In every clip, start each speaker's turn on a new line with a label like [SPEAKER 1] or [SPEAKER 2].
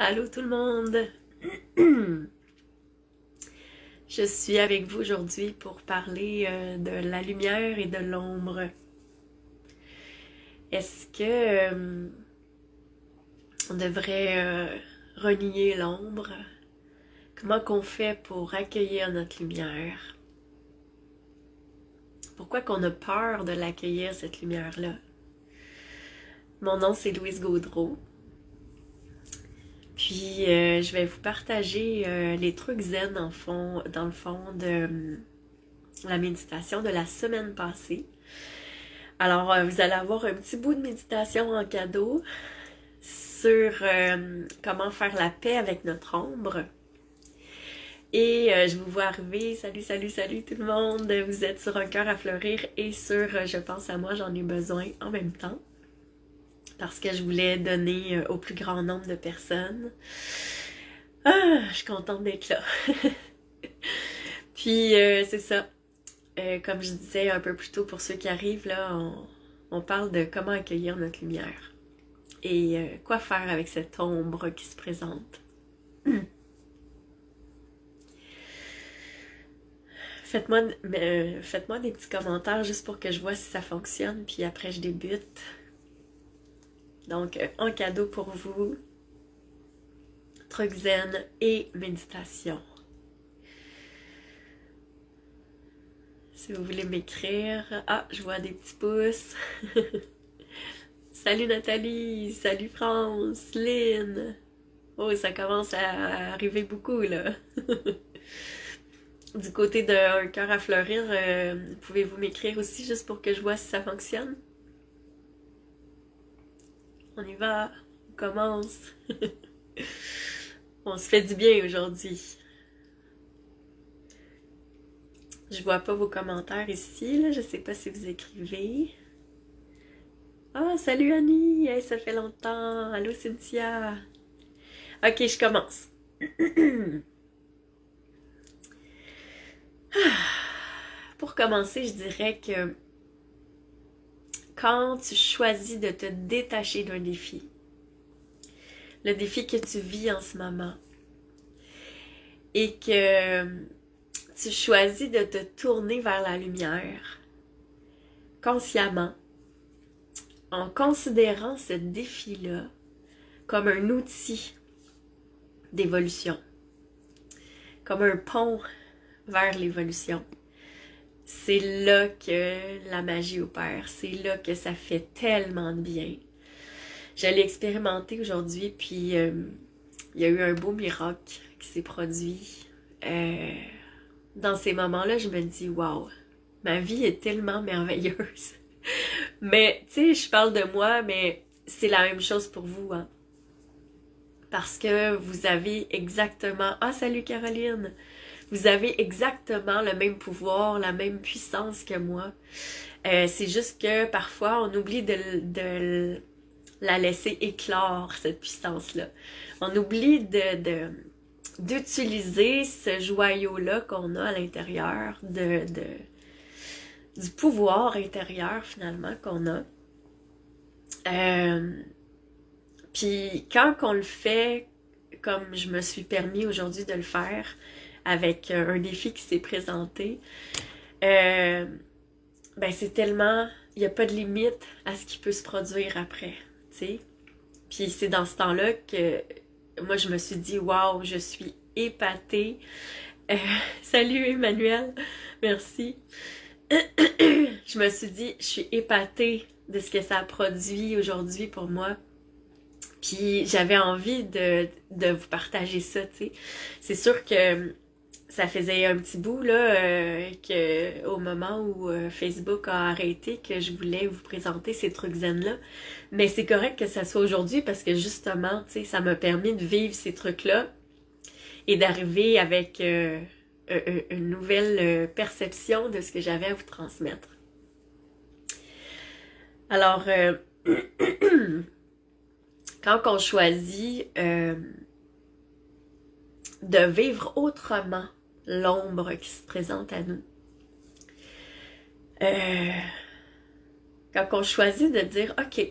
[SPEAKER 1] Allô tout le monde! Je suis avec vous aujourd'hui pour parler de la lumière et de l'ombre. Est-ce que on devrait renier l'ombre? Comment qu'on fait pour accueillir notre lumière? Pourquoi qu'on a peur de l'accueillir, cette lumière-là? Mon nom, c'est Louise Gaudreau. Puis, je vais vous partager les trucs zen dans le fond de la méditation de la semaine passée. Alors, vous allez avoir un petit bout de méditation en cadeau sur comment faire la paix avec notre ombre. Et je vous vois arriver. Salut, salut, salut tout le monde! Vous êtes sur Un cœur à fleurir et sur Je pense à moi, j'en ai besoin en même temps. Parce que je voulais donner au plus grand nombre de personnes. Ah, je suis contente d'être là. Puis, c'est ça. Comme je disais un peu plus tôt pour ceux qui arrivent, là, on parle de comment accueillir notre lumière. Et quoi faire avec cette ombre qui se présente. Faites-moi des petits commentaires juste pour que je vois si ça fonctionne, puis après je débute. Donc, en cadeau pour vous, truc zen et méditation. Si vous voulez m'écrire... Ah, je vois des petits pouces. Salut Nathalie, salut France, Lynn. Oh, ça commence à arriver beaucoup, là. Du côté de Un cœur à fleurir, pouvez-vous m'écrire aussi juste pour que je vois si ça fonctionne? On y va, on commence. On se fait du bien aujourd'hui. Je vois pas vos commentaires ici, là. Je sais pas si vous écrivez. Ah, salut Annie! Hey, ça fait longtemps! Allô Cynthia! Ok, je commence. Pour commencer, je dirais que quand tu choisis de te détacher d'un défi, le défi que tu vis en ce moment, et que tu choisis de te tourner vers la lumière, consciemment, en considérant ce défi-là comme un outil d'évolution, comme un pont vers l'évolution, c'est là que la magie opère, c'est là que ça fait tellement de bien. Je l'ai expérimenté aujourd'hui, puis il y a eu un beau miracle qui s'est produit. Dans ces moments-là, je me dis, waouh, ma vie est tellement merveilleuse. Mais, tu sais, je parle de moi, mais c'est la même chose pour vous, hein. Parce que vous avez exactement... Ah, salut Caroline! Vous avez exactement le même pouvoir, la même puissance que moi. C'est juste que parfois, on oublie de la laisser éclore, cette puissance-là. On oublie d'utiliser ce joyau-là qu'on a à l'intérieur, du pouvoir intérieur, finalement, qu'on a. Puis quand on le fait, comme je me suis permis aujourd'hui de le faire, avec un défi qui s'est présenté, ben c'est tellement... Il n'y a pas de limite à ce qui peut se produire après, tu sais. Puis c'est dans ce temps-là que moi je me suis dit, waouh, je suis épatée. Salut Emmanuel, merci. Je me suis dit, je suis épatée de ce que ça a produit aujourd'hui pour moi. Puis j'avais envie de vous partager ça, tu sais. C'est sûr que ça faisait un petit bout, là, que au moment où Facebook a arrêté, que je voulais vous présenter ces trucs zen-là. Mais c'est correct que ça soit aujourd'hui parce que justement, tu sais, ça m'a permis de vivre ces trucs-là et d'arriver avec une nouvelle perception de ce que j'avais à vous transmettre. Alors, quand on choisit de vivre autrement l'ombre qui se présente à nous, quand on choisit de dire, ok,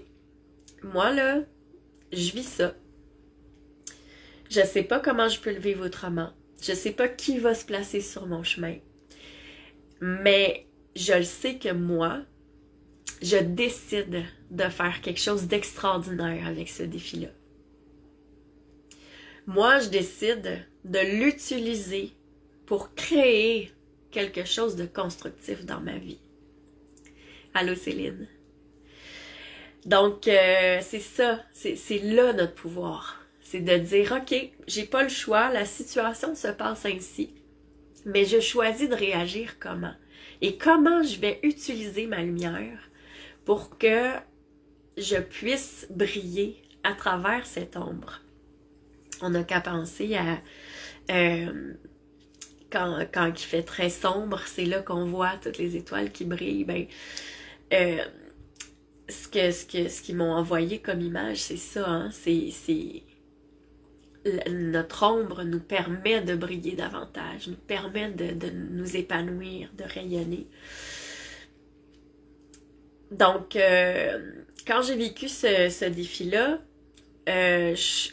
[SPEAKER 1] moi là, je vis ça, Je sais pas comment je peux le vivre autrement. Je sais pas qui va se placer sur mon chemin. Mais je le sais que moi, je décide de faire quelque chose d'extraordinaire avec ce défi-là. Moi, je décide de l'utiliser pour créer quelque chose de constructif dans ma vie. Allô Céline? Donc, c'est ça, c'est là notre pouvoir. C'est de dire, OK, j'ai pas le choix, la situation se passe ainsi, mais je choisis de réagir comment? Et comment je vais utiliser ma lumière pour que je puisse briller à travers cette ombre? On n'a qu'à penser à quand il fait très sombre, c'est là qu'on voit toutes les étoiles qui brillent. Ben, ce qu'ils m'ont envoyé comme image, c'est ça, hein? Notre ombre nous permet de briller davantage, nous permet de nous épanouir, de rayonner. Donc, quand j'ai vécu ce défi-là,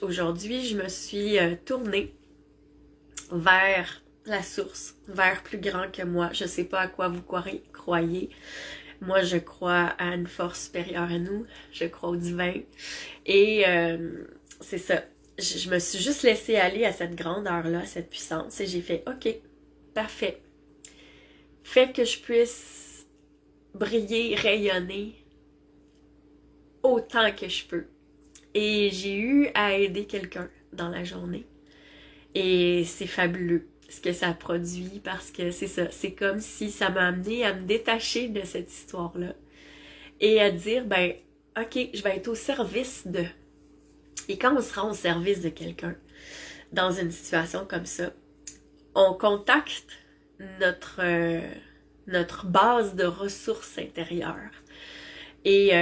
[SPEAKER 1] aujourd'hui, je me suis tournée vers la source, vers plus grand que moi. Je sais pas à quoi vous croyez. Moi, je crois à une force supérieure à nous. Je crois au divin. Et c'est ça. Je me suis juste laissée aller à cette grandeur-là, à cette puissance. Et j'ai fait, OK, parfait. Fait que je puisse briller, rayonner autant que je peux. Et j'ai eu à aider quelqu'un dans la journée. Et c'est fabuleux ce que ça produit parce que c'est ça. C'est comme si ça m'a amené à me détacher de cette histoire-là. Et à dire, ben, OK, je vais être au service de... Et quand on sera au service de quelqu'un dans une situation comme ça, on contacte notre base de ressources intérieures. Et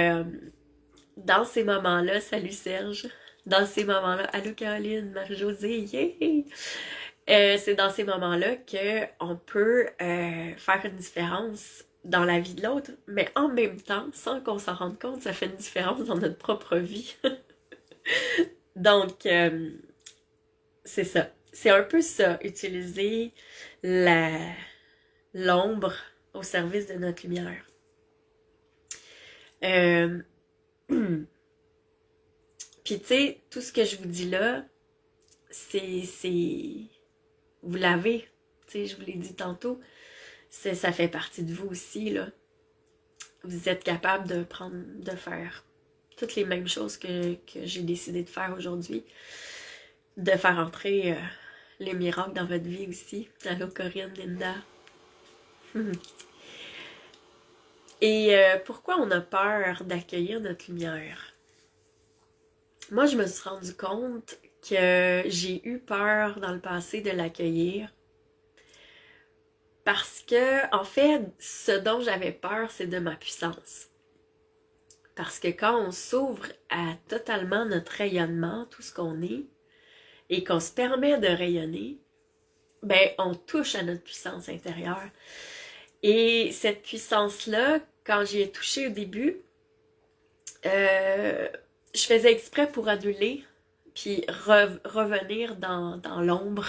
[SPEAKER 1] dans ces moments-là, salut Serge, dans ces moments-là, allô Caroline, Marie-Josée, yeah! C'est dans ces moments-là qu'on peut faire une différence dans la vie de l'autre, mais en même temps, sans qu'on s'en rende compte, ça fait une différence dans notre propre vie. Donc, c'est ça. C'est un peu ça, utiliser l'ombre au service de notre lumière. Puis tu sais, tout ce que je vous dis là, c'est vous l'avez, tu sais, je vous l'ai dit tantôt, ça fait partie de vous aussi, là. Vous êtes capable de faire toutes les mêmes choses que j'ai décidé de faire aujourd'hui, de faire entrer les miracles dans votre vie aussi. Allô Corinne, Linda. Et pourquoi on a peur d'accueillir notre lumière? Moi, je me suis rendu compte que j'ai eu peur dans le passé de l'accueillir parce que, en fait, ce dont j'avais peur, c'est de ma puissance. Parce que quand on s'ouvre à totalement notre rayonnement, tout ce qu'on est, et qu'on se permet de rayonner, ben, on touche à notre puissance intérieure. Et cette puissance-là, quand j'y ai touché au début, je faisais exprès pour annuler, puis revenir dans l'ombre.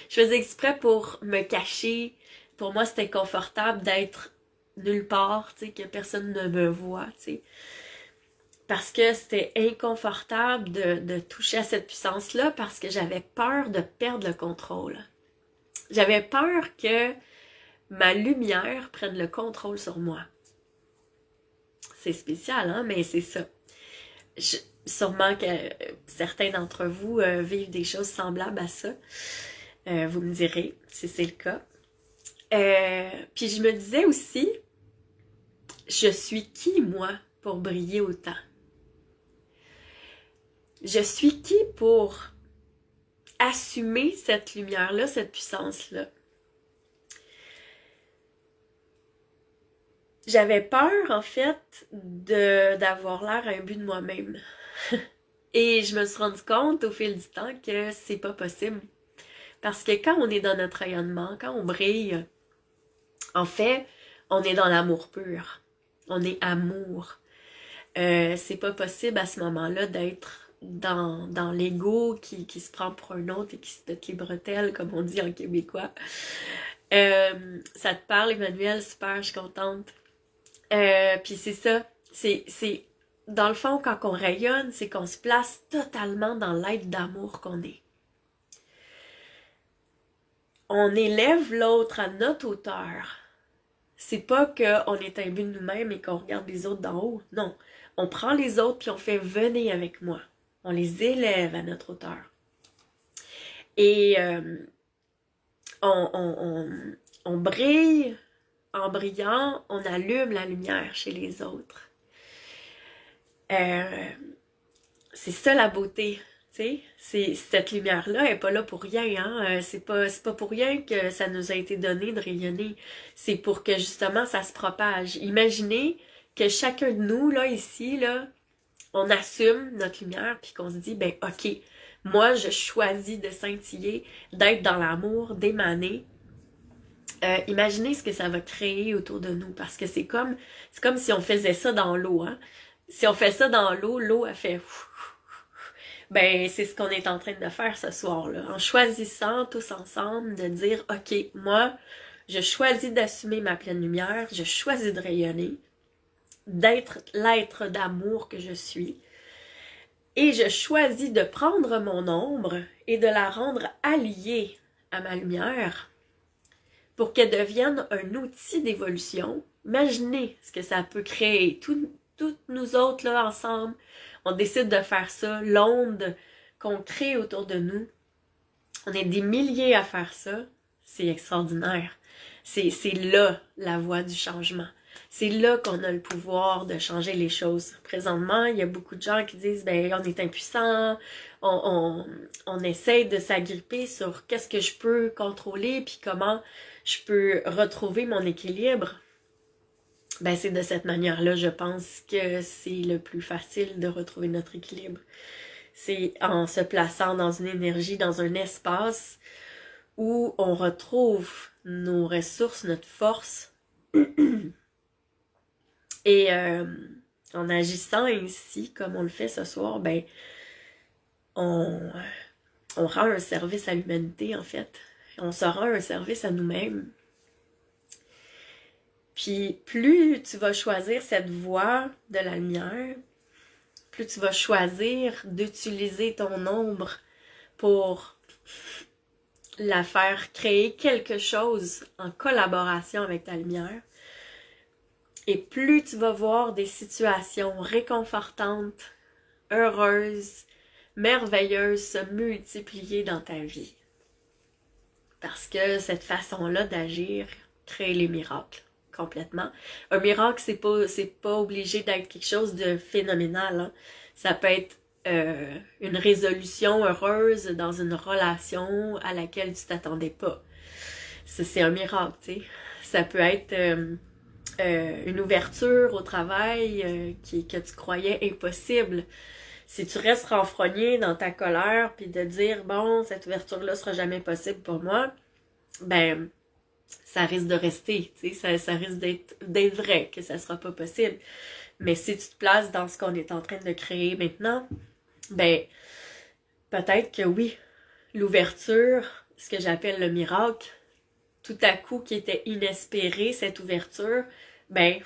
[SPEAKER 1] Je faisais exprès pour me cacher. Pour moi, c'était confortable d'être nulle part, tu sais, que personne ne me voit, tu sais. Parce que c'était inconfortable de toucher à cette puissance-là parce que j'avais peur de perdre le contrôle. J'avais peur que ma lumière prenne le contrôle sur moi. C'est spécial, hein, mais c'est ça. Sûrement que certains d'entre vous vivent des choses semblables à ça. Vous me direz si c'est le cas. Puis je me disais aussi, je suis qui, moi, pour briller autant? Je suis qui pour assumer cette lumière-là, cette puissance-là? J'avais peur, en fait, d'avoir l'air un but de moi-même. Et je me suis rendu compte au fil du temps que c'est pas possible. Parce que quand on est dans notre rayonnement, quand on brille, en fait, on est dans l'amour pur. On est amour. C'est pas possible à ce moment-là d'être dans l'ego qui se prend pour un autre et qui se pète les bretelles, comme on dit en québécois. Ça te parle, Emmanuel? Super, je suis contente. Puis c'est ça, c'est dans le fond, quand on rayonne, c'est qu'on se place totalement dans l'être d'amour qu'on est. On élève l'autre à notre hauteur. C'est pas qu'on est imbu de nous-mêmes et qu'on regarde les autres d'en haut. Non. On prend les autres puis on fait venez avec moi. On les élève à notre hauteur. Et on brille en brillant, on allume la lumière chez les autres. C'est ça la beauté. Cette lumière-là n'est pas là pour rien, hein? C'est pas pour rien que ça nous a été donné de rayonner. C'est pour que justement ça se propage. Imaginez que chacun de nous, là, ici, là, on assume notre lumière puis qu'on se dit, ben ok, moi je choisis de scintiller, d'être dans l'amour, d'émaner. Imaginez ce que ça va créer autour de nous, parce que c'est comme si on faisait ça dans l'eau, hein? Si on fait ça dans l'eau, l'eau a fait... Ben, c'est ce qu'on est en train de faire ce soir-là, en choisissant tous ensemble de dire, ok, moi, je choisis d'assumer ma pleine lumière, je choisis de rayonner, d'être l'être d'amour que je suis, et je choisis de prendre mon ombre et de la rendre alliée à ma lumière pour qu'elle devienne un outil d'évolution. Imaginez ce que ça peut créer. Toutes nous autres, là, ensemble, on décide de faire ça, l'onde qu'on crée autour de nous. On est des milliers à faire ça. C'est extraordinaire. C'est là la voie du changement. C'est là qu'on a le pouvoir de changer les choses. Présentement, il y a beaucoup de gens qui disent, ben, on est impuissant, on essaie de s'agripper sur qu'est-ce que je peux contrôler, puis comment je peux retrouver mon équilibre. Ben, c'est de cette manière-là, je pense que c'est le plus facile de retrouver notre équilibre. C'est en se plaçant dans une énergie, dans un espace où on retrouve nos ressources, notre force. Et en agissant ainsi, comme on le fait ce soir, ben, on rend un service à l'humanité, en fait. On se rend un service à nous-mêmes. Puis plus tu vas choisir cette voie de la lumière, plus tu vas choisir d'utiliser ton ombre pour la faire créer quelque chose en collaboration avec ta lumière, et plus tu vas voir des situations réconfortantes, heureuses, merveilleuses se multiplier dans ta vie. Parce que cette façon-là d'agir crée les miracles. Complètement. Un miracle, c'est pas obligé d'être quelque chose de phénoménal, hein. Ça peut être une résolution heureuse dans une relation à laquelle tu t'attendais pas. C'est un miracle, tu sais. Ça peut être une ouverture au travail que tu croyais impossible. Si tu restes renfrogné dans ta colère puis de dire, bon, cette ouverture-là sera jamais possible pour moi, ben... ça risque de rester, tu sais, ça risque d'être vrai, que ça sera pas possible. Mais si tu te places dans ce qu'on est en train de créer maintenant, ben, peut-être que oui, l'ouverture, ce que j'appelle le miracle, tout à coup qui était inespéré, cette ouverture, ben,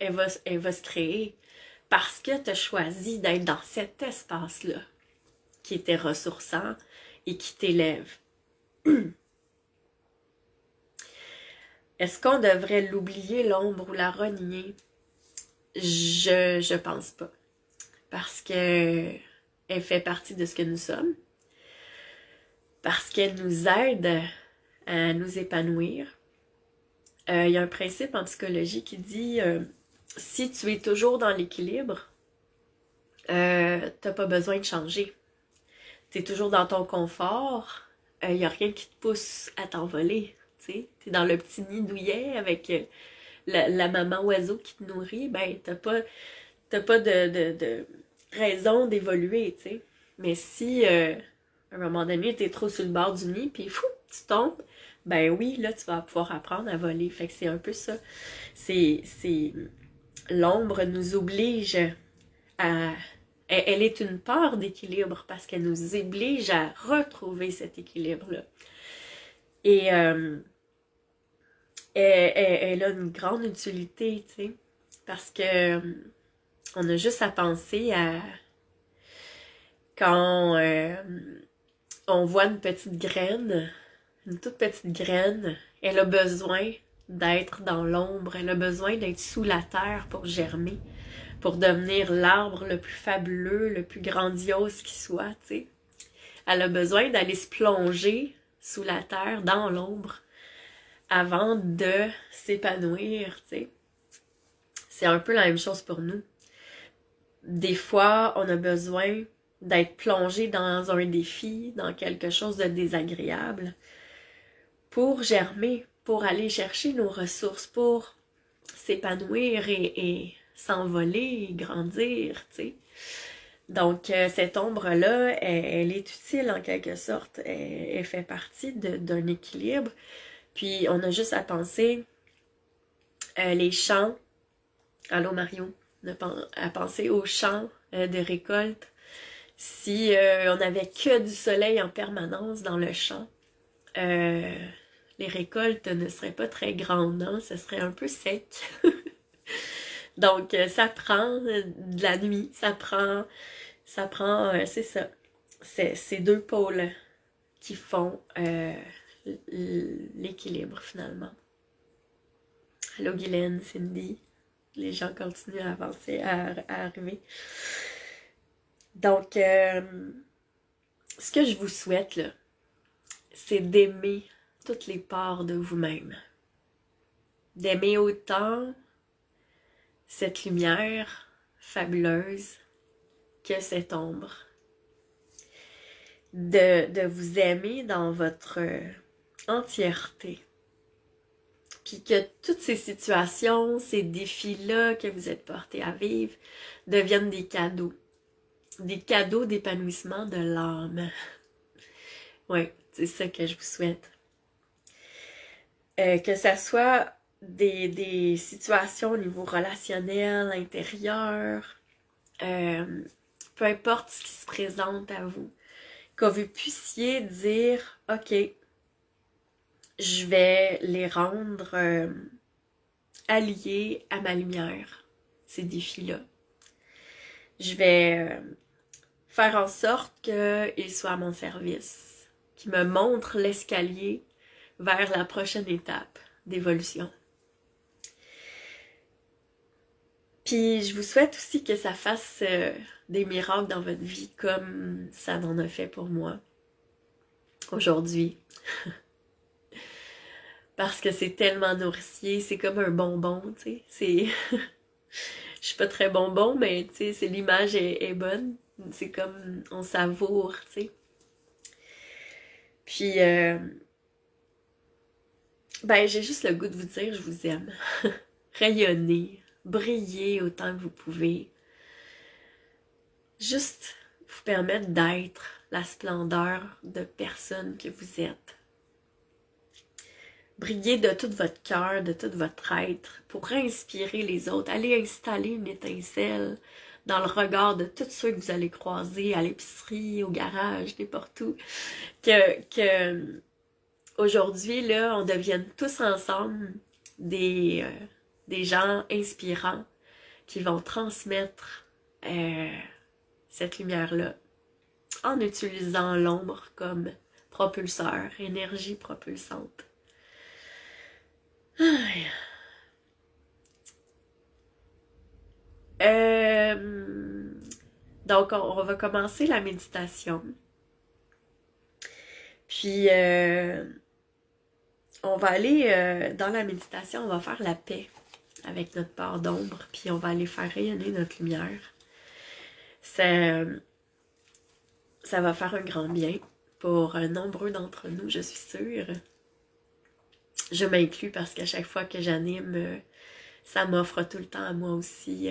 [SPEAKER 1] elle va se créer. Parce que tu as choisi d'être dans cet espace-là, qui était ressourçant et qui t'élève. Est-ce qu'on devrait l'oublier, l'ombre, ou la renier? Je pense pas. Parce que elle fait partie de ce que nous sommes. Parce qu'elle nous aide à nous épanouir. Il y a un principe en psychologie qui dit si tu es toujours dans l'équilibre, t'as pas besoin de changer. Tu es toujours dans ton confort, il n'y a rien qui te pousse à t'envoler. Tu es dans le petit nid douillet avec la maman oiseau qui te nourrit, ben t'as pas de raison d'évoluer, tu sais. Mais si à un moment donné, t'es trop sur le bord du nid, puis tu tombes, ben oui, là, tu vas pouvoir apprendre à voler. Fait que c'est un peu ça. L'ombre nous oblige à Elle est une part d'équilibre parce qu'elle nous oblige à retrouver cet équilibre-là. Et elle a une grande utilité, tu sais, parce que on a juste à penser à quand on voit une petite graine, une toute petite graine, elle a besoin d'être dans l'ombre, elle a besoin d'être sous la terre pour germer, pour devenir l'arbre le plus fabuleux, le plus grandiose qui soit, tu sais. Elle a besoin d'aller se plonger sous la terre, dans l'ombre, avant de s'épanouir, tu sais. C'est un peu la même chose pour nous. Des fois, on a besoin d'être plongé dans un défi, dans quelque chose de désagréable, pour germer, pour aller chercher nos ressources, pour s'épanouir et s'envoler et grandir, tu sais. Donc, cette ombre-là, elle est utile en quelque sorte. Elle fait partie d'un équilibre. Puis, on a juste à penser les champs. Allô, Mario? À penser aux champs de récolte. Si on n'avait que du soleil en permanence dans le champ, les récoltes ne seraient pas très grandes, hein? Ce serait un peu sec. Donc, ça prend de la nuit, ça prend, c'est ça, c'est ces deux pôles qui font l'équilibre finalement. Allô Guylaine, Cindy, les gens continuent à avancer, à arriver. Donc, ce que je vous souhaite, là, c'est d'aimer toutes les parts de vous-même. D'aimer autant cette lumière fabuleuse que cette ombre. De vous aimer dans votre entièreté. Puis que toutes ces situations, ces défis-là que vous êtes portés à vivre deviennent des cadeaux. Des cadeaux d'épanouissement de l'âme. Oui, c'est ça que je vous souhaite. Que ça soit des situations au niveau relationnel, intérieur, peu importe ce qui se présente à vous, que vous puissiez dire, ok, je vais les rendre alliés à ma lumière, ces défis-là. Je vais faire en sorte qu'ils soient à mon service, qu'ils me montrent l'escalier vers la prochaine étape d'évolution. Puis je vous souhaite aussi que ça fasse des miracles dans votre vie comme ça en a fait pour moi aujourd'hui. Parce que c'est tellement nourricier, c'est comme un bonbon, tu sais. C'est... Je suis pas très bonbon, mais tu sais, l'image est bonne. C'est comme on savoure, tu sais. Puis, ben j'ai juste le goût de vous dire je vous aime. Rayonnez, brillez autant que vous pouvez. Juste vous permettre d'être la splendeur de personne que vous êtes. Brillez de tout votre cœur, de tout votre être pour inspirer les autres. Allez installer une étincelle dans le regard de tous ceux que vous allez croiser à l'épicerie, au garage, n'importe où. Que aujourd'hui, là, on devienne tous ensemble des gens inspirants qui vont transmettre cette lumière-là en utilisant l'ombre comme propulseur, énergie propulsante. Donc, on va commencer la méditation. Puis, on va aller dans la méditation, on va faire la paix avec notre part d'ombre, puis on va aller faire rayonner notre lumière. Ça va faire un grand bien pour nombreux d'entre nous, je suis sûre. Je m'inclus parce qu'à chaque fois que j'anime, ça m'offre tout le temps à moi aussi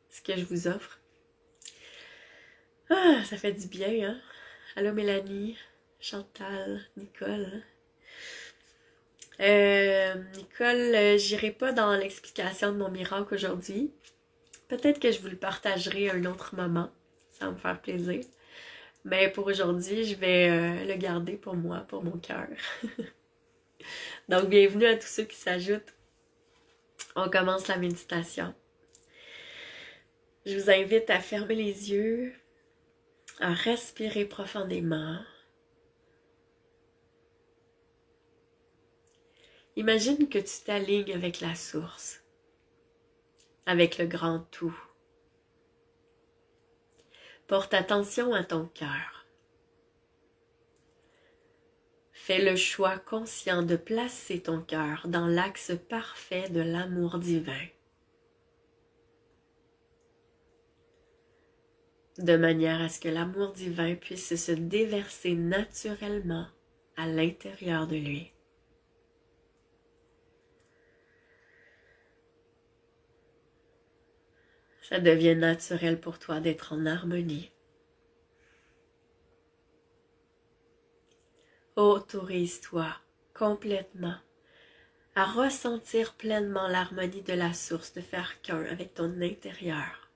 [SPEAKER 1] ce que je vous offre. Ah, ça fait du bien, hein? Allô Mélanie, Chantal, Nicole. Nicole, j'irai pas dans l'explication de mon miracle aujourd'hui. Peut-être que je vous le partagerai à un autre moment. Ça va me faire plaisir. Mais pour aujourd'hui, je vais le garder pour moi, pour mon cœur. Donc, bienvenue à tous ceux qui s'ajoutent. On commence la méditation. Je vous invite à fermer les yeux, à respirer profondément. Imagine que tu t'alignes avec la source, avec le grand tout. Porte attention à ton cœur. Fais le choix conscient de placer ton cœur dans l'axe parfait de l'amour divin, de manière à ce que l'amour divin puisse se déverser naturellement à l'intérieur de lui. Ça devient naturel pour toi d'être en harmonie. Autorise-toi complètement à ressentir pleinement l'harmonie de la source, de faire qu'un avec ton intérieur.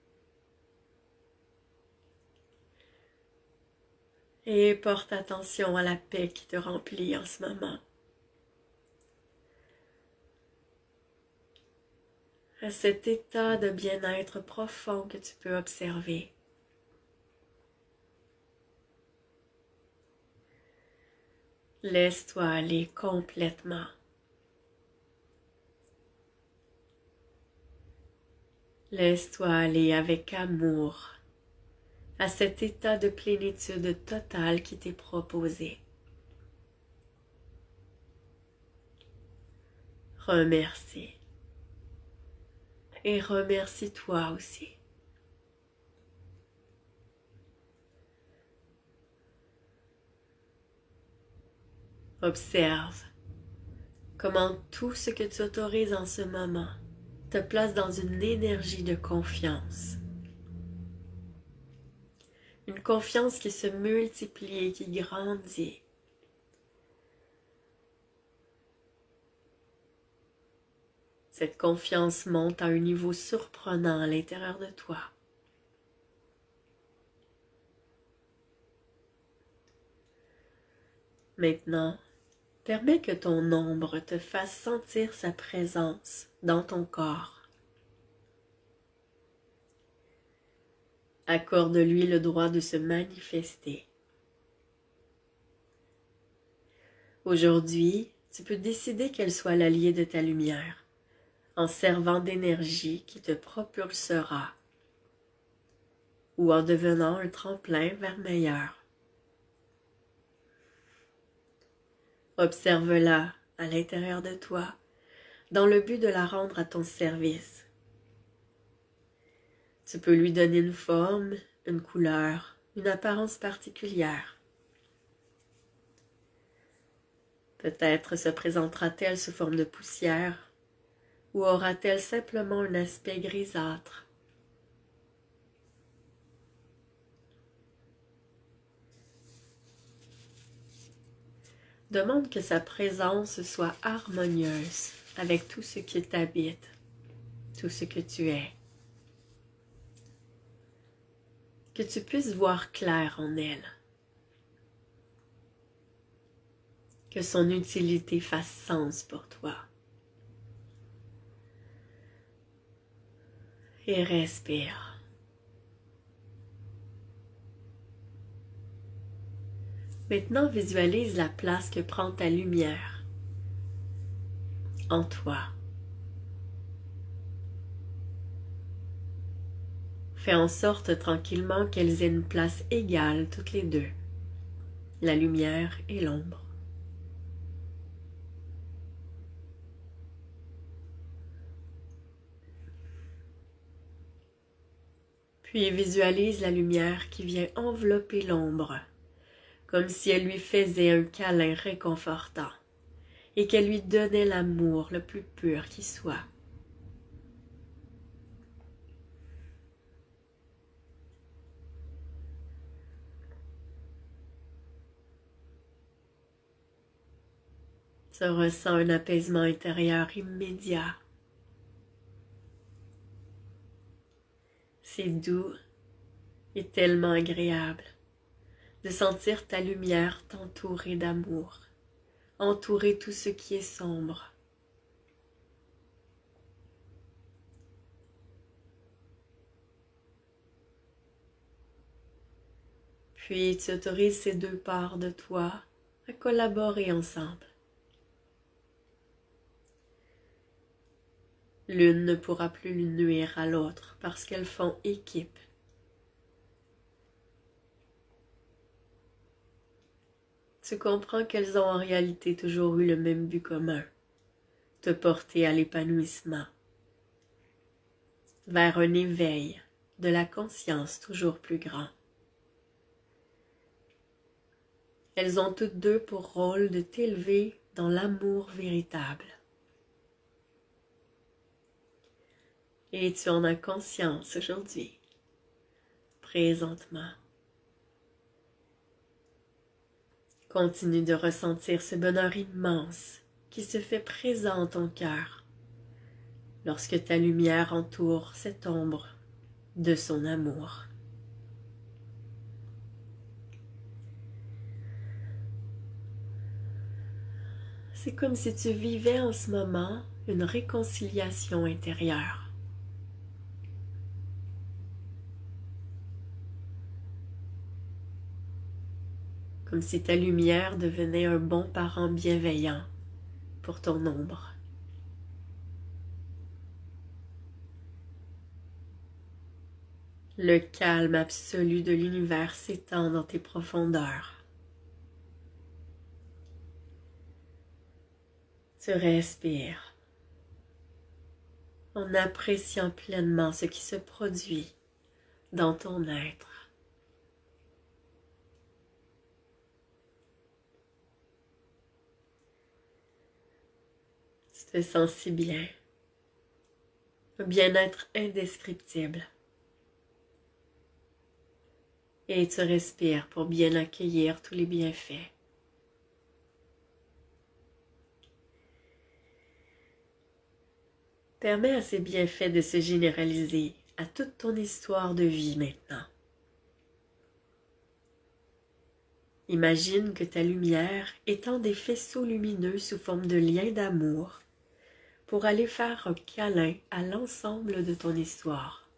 [SPEAKER 1] Et porte attention à la paix qui te remplit en ce moment. À cet état de bien-être profond que tu peux observer. Laisse-toi aller complètement. Laisse-toi aller avec amour à cet état de plénitude totale qui t'est proposé. Remercie. Et remercie-toi aussi. Observe comment tout ce que tu autorises en ce moment te place dans une énergie de confiance. Une confiance qui se multiplie et qui grandit. Cette confiance monte à un niveau surprenant à l'intérieur de toi. Maintenant, permets que ton ombre te fasse sentir sa présence dans ton corps. Accorde-lui le droit de se manifester. Aujourd'hui, tu peux décider qu'elle soit l'allié de ta lumière, en servant d'énergie qui te propulsera ou en devenant un tremplin vers meilleur. Observe-la à l'intérieur de toi, dans le but de la rendre à ton service. Tu peux lui donner une forme, une couleur, une apparence particulière. Peut-être se présentera-t-elle sous forme de poussière, ou aura-t-elle simplement un aspect grisâtre? Demande que sa présence soit harmonieuse avec tout ce qui t'habite, tout ce que tu es. Que tu puisses voir clair en elle. Que son utilité fasse sens pour toi. Et respire. Maintenant, visualise la place que prend ta lumière en toi. Fais en sorte tranquillement qu'elles aient une place égale toutes les deux, la lumière et l'ombre. Puis visualise la lumière qui vient envelopper l'ombre, comme si elle lui faisait un câlin réconfortant et qu'elle lui donnait l'amour le plus pur qui soit. Tu ressens un apaisement intérieur immédiat. C'est doux est tellement agréable de sentir ta lumière t'entourer d'amour, entourer tout ce qui est sombre. Puis tu autorises ces deux parts de toi à collaborer ensemble. L'une ne pourra plus nuire à l'autre parce qu'elles font équipe. Tu comprends qu'elles ont en réalité toujours eu le même but commun, te porter à l'épanouissement, vers un éveil de la conscience toujours plus grand. Elles ont toutes deux pour rôle de t'élever dans l'amour véritable. Et tu en as conscience aujourd'hui, présentement. Continue de ressentir ce bonheur immense qui se fait présent en ton cœur lorsque ta lumière entoure cette ombre de son amour. C'est comme si tu vivais en ce moment une réconciliation intérieure. Comme si ta lumière devenait un bon parent bienveillant pour ton ombre. Le calme absolu de l'univers s'étend dans tes profondeurs. Tu respires en appréciant pleinement ce qui se produit dans ton être. Tu te sens si bien, un bien-être indescriptible. Et tu respires pour bien accueillir tous les bienfaits. Permets à ces bienfaits de se généraliser à toute ton histoire de vie maintenant. Imagine que ta lumière étend des faisceaux lumineux sous forme de liens d'amour pour aller faire un câlin à l'ensemble de ton histoire.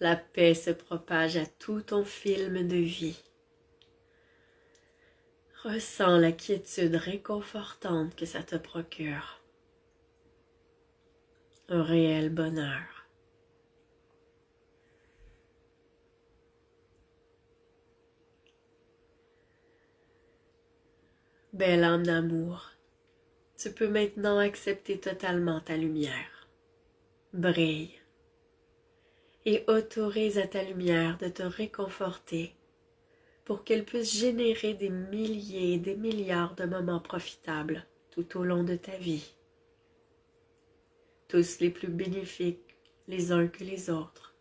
[SPEAKER 1] La paix se propage à tout ton film de vie. Ressens la quiétude réconfortante que ça te procure. Un réel bonheur. Belle âme d'amour, tu peux maintenant accepter totalement ta lumière. Brille. Et autorise à ta lumière de te réconforter pour qu'elle puisse générer des milliers et des milliards de moments profitables tout au long de ta vie. Tous les plus bénéfiques les uns que les autres.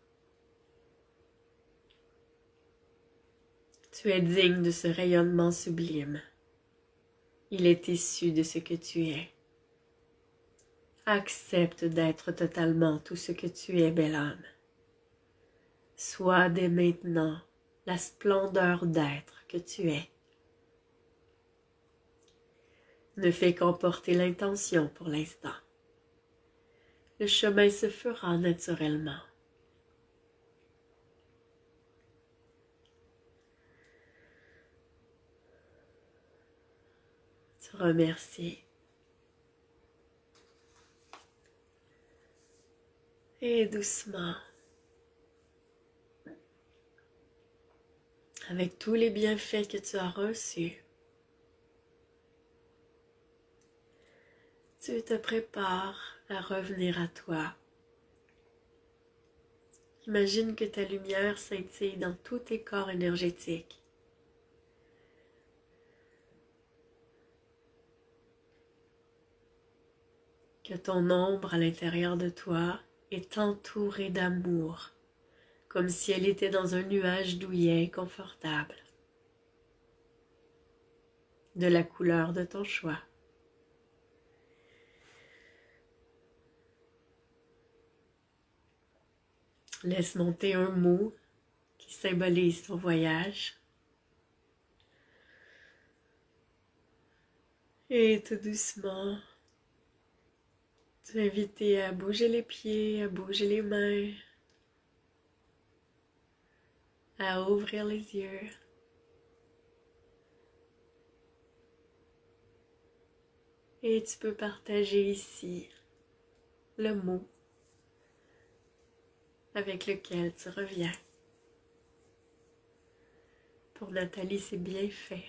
[SPEAKER 1] Tu es digne de ce rayonnement sublime. Il est issu de ce que tu es. Accepte d'être totalement tout ce que tu es, belle âme. Sois dès maintenant la splendeur d'être que tu es. Ne fais qu'emporter l'intention pour l'instant. Le chemin se fera naturellement. Te remercie. Et doucement, avec tous les bienfaits que tu as reçus, tu te prépares à revenir à toi. Imagine que ta lumière scintille dans tous tes corps énergétiques. Que ton ombre à l'intérieur de toi est entourée d'amour, comme si elle était dans un nuage douillet confortable. de la couleur de ton choix. Laisse monter un mot qui symbolise ton voyage. Et tout doucement, tu es invité à bouger les pieds, à bouger les mains, à ouvrir les yeux. Et tu peux partager ici le mot avec lequel tu reviens. Pour Nathalie, c'est bien fait.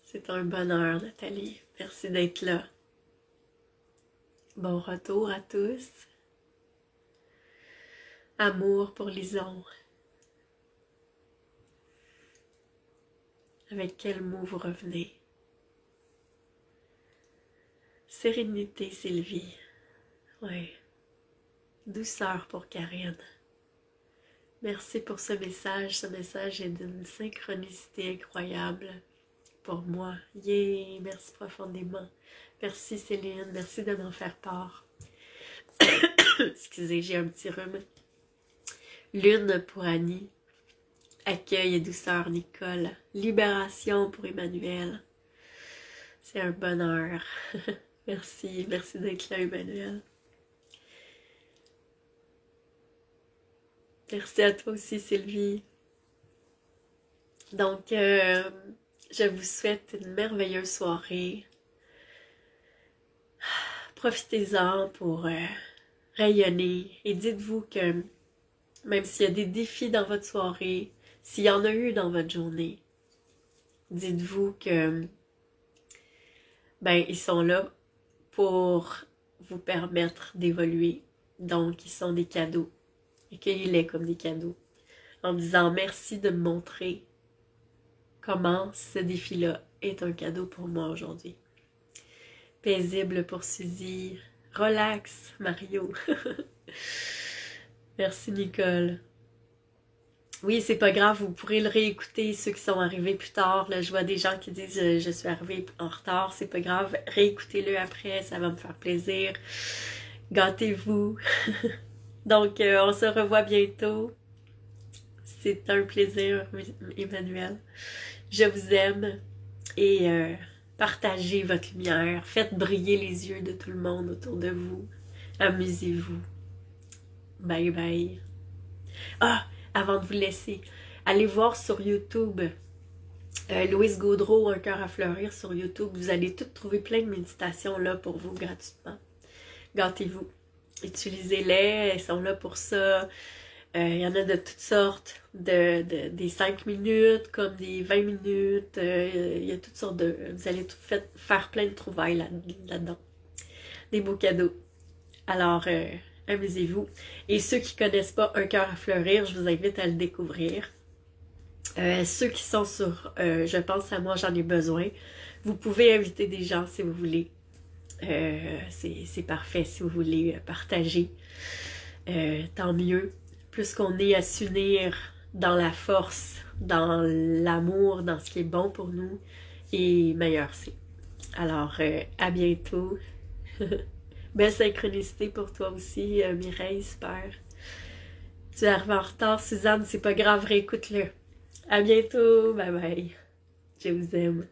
[SPEAKER 1] C'est un bonheur, Nathalie. Merci d'être là. Bon retour à tous. Amour pour Lison. Avec quel mot vous revenez? Sérénité, Sylvie. Oui. Douceur pour Karine. Merci pour ce message. Ce message est d'une synchronicité incroyable pour moi. Yeah! Merci profondément. Merci Céline. Merci de m'en faire part. Excusez, j'ai un petit rhume. Lune pour Annie. Accueil et douceur, Nicole. Libération pour Emmanuel. C'est un bonheur. Merci, merci d'être là, Emmanuel. Merci à toi aussi, Sylvie. Donc, je vous souhaite une merveilleuse soirée. Profitez-en pour rayonner. Et dites-vous que même s'il y a des défis dans votre soirée, s'il y en a eu dans votre journée, dites-vous que ils sont là pour vous permettre d'évoluer. Donc, ils sont des cadeaux. Accueillez-les comme des cadeaux. En disant merci de me montrer comment ce défi-là est un cadeau pour moi aujourd'hui. Paisible pour Suzy. Relax, Mario. Merci, Nicole. Oui, c'est pas grave, vous pourrez le réécouter, ceux qui sont arrivés plus tard. Là, je vois des gens qui disent je suis arrivée en retard, c'est pas grave. Réécoutez-le après, ça va me faire plaisir. Gâtez-vous. Donc, on se revoit bientôt. C'est un plaisir, Emmanuel. Je vous aime et partagez votre lumière. Faites briller les yeux de tout le monde autour de vous. Amusez-vous. Bye bye. Ah! Avant de vous laisser, allez voir sur YouTube Louise Gaudreau, Un cœur à fleurir sur YouTube. Vous allez toutes trouver plein de méditations là pour vous gratuitement. Gâtez-vous. Utilisez-les, elles sont là pour ça. Il y en a de toutes sortes, des 5 minutes comme des 20 minutes. Il y a toutes sortes de... Vous allez tout faire plein de trouvailles là-dedans. Des beaux cadeaux. Alors... amusez-vous. Et ceux qui ne connaissent pas Un cœur à fleurir, je vous invite à le découvrir. Ceux qui sont sur Je pense à moi, j'en ai besoin, vous pouvez inviter des gens si vous voulez. C'est parfait si vous voulez partager. Tant mieux. Plus qu'on est à s'unir dans la force, dans l'amour, dans ce qui est bon pour nous, et meilleur c'est. Alors, à bientôt. Belle synchronicité pour toi aussi, Mireille, super. Tu es arrivée en retard, Suzanne, c'est pas grave, réécoute-le. À bientôt, bye bye. Je vous aime.